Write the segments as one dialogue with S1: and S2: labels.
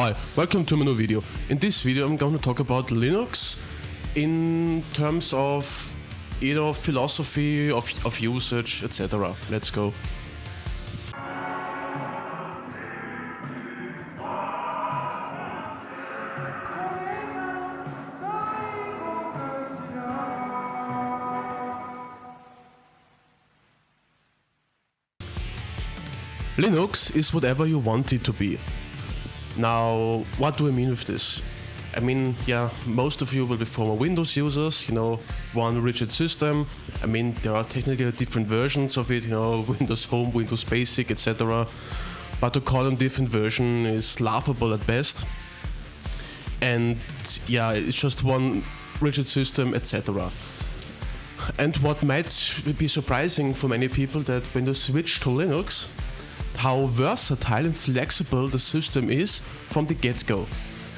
S1: Hi, welcome to my new video. In this video I'm going to talk about Linux in terms of, philosophy of usage, etc. Let's go. Linux is whatever you want it to be. Now, what do I mean with this? I mean, most of you will be former Windows users, one rigid system. I mean, there are technically different versions of it, Windows Home, Windows Basic, etc. But to call them different version is laughable at best. And it's just one rigid system, etc. And what might be surprising for many people that when they switch to Linux, how versatile and flexible the system is from the get-go.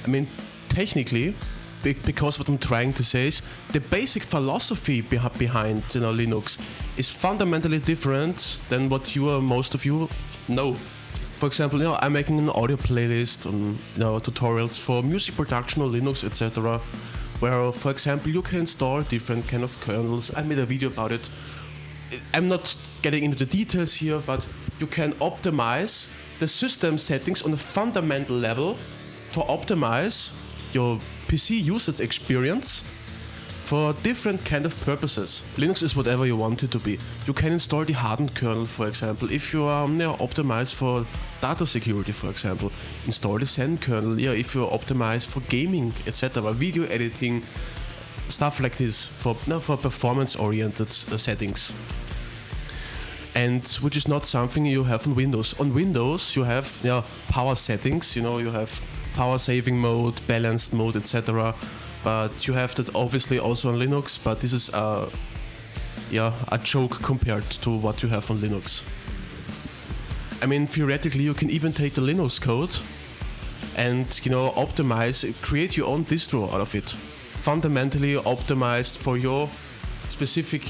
S1: I mean, technically, because what I'm trying to say is the basic philosophy behind Linux is fundamentally different than what most of you know. For example, I'm making an audio playlist on tutorials for music production on Linux, etc. Where, for example, you can install different kind of kernels. I made a video about it. I'm not getting into the details here, but you can optimize the system settings on a fundamental level to optimize your PC usage experience for different kind of purposes. Linux is whatever you want it to be. You can install the hardened kernel, for example, if you are optimized for data security, for example. Install the Zen kernel, if you are optimized for gaming, etc., video editing, stuff like this for performance-oriented settings. And which is not something you have on Windows. On Windows you have power settings, you have power saving mode, balanced mode, etc. But you have that obviously also on Linux, but this is a joke compared to what you have on Linux. I mean, theoretically you can even take the Linux code and optimize, create your own distro out of it. Fundamentally optimized for your specific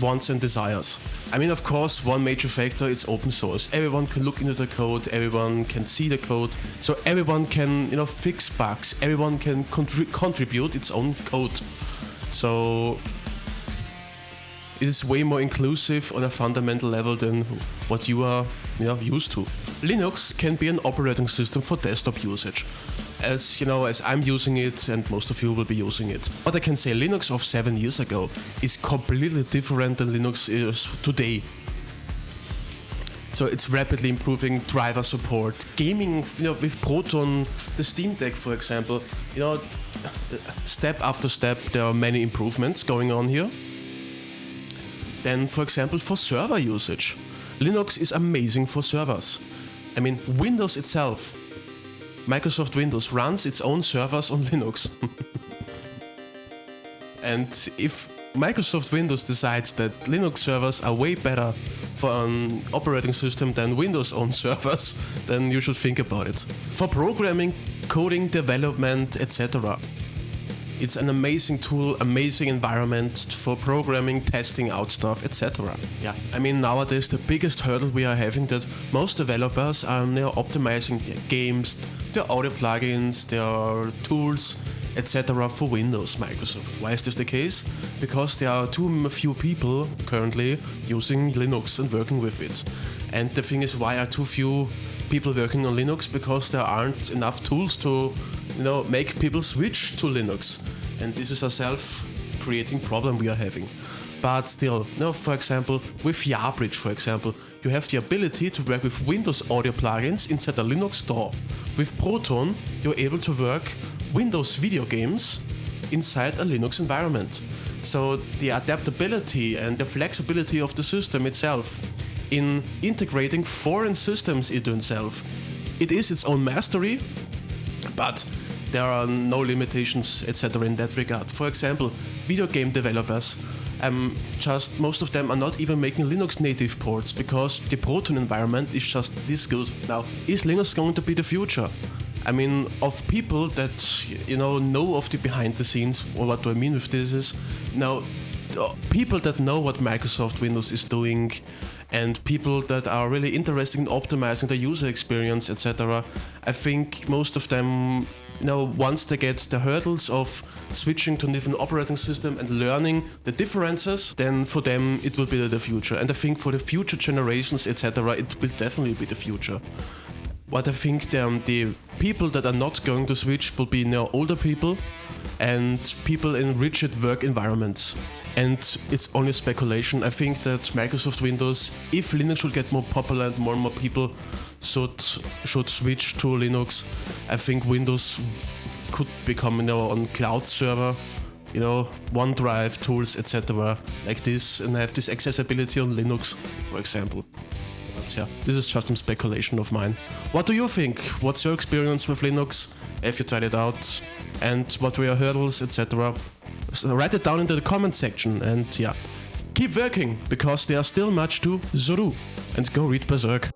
S1: wants and desires. I mean, of course, one major factor is open source. Everyone can look into the code, everyone can see the code, so everyone can fix bugs, everyone can contribute its own code. So it is way more inclusive on a fundamental level than what you are used to. Linux can be an operating system for desktop usage, as I'm using it and most of you will be using it. But I can say Linux of 7 years ago is completely different than Linux is today. So it's rapidly improving driver support, gaming with Proton, the Steam Deck, for example. Step after step there are many improvements going on here. Then, for example, for server usage, Linux is amazing for servers. I mean, Windows itself, Microsoft Windows runs its own servers on Linux. And if Microsoft Windows decides that Linux servers are way better for an operating system than Windows own servers, then you should think about it. For programming, coding, development, etc. It's an amazing tool, amazing environment for programming, testing out stuff, etc. I mean, nowadays the biggest hurdle we are having that most developers are now optimizing their games, their audio plugins, their tools, etc. for Windows, Microsoft. Why is this the case? Because there are too few people currently using Linux and working with it. And the thing is, why are too few people working on Linux? Because there aren't enough tools to make people switch to Linux. And this is a self-creating problem we are having. But still, for example, with YaBridge, for example, you have the ability to work with Windows audio plugins inside a Linux store. With Proton, you're able to work Windows video games inside a Linux environment. So the adaptability and the flexibility of the system itself in integrating foreign systems into itself, it is its own mastery, but there are no limitations, etc. in that regard. For example, video game developers, most of them are not even making Linux native ports because the Proton environment is just this good. Now, is Linux going to be the future? I mean, of people that know of the behind the scenes, or what do I mean with this is, people that know what Microsoft Windows is doing, and people that are really interested in optimizing the user experience, etc. I think most of them, once they get the hurdles of switching to a different operating system and learning the differences, then for them it will be the future. And I think for the future generations, etc., it will definitely be the future. What I think the people that are not going to switch will be older people and people in rigid work environments. And it's only speculation. I think that Microsoft Windows, if Linux should get more popular and more people should switch to Linux, I think Windows could become on cloud server, OneDrive tools, etc. like this, and have this accessibility on Linux, for example. But yeah, this is just some speculation of mine. What do you think? What's your experience with Linux? Have you tried it out? And what were your hurdles, etc.? So write it down into the comment section, and yeah, keep working, because there's still much to do. And go read Berserk.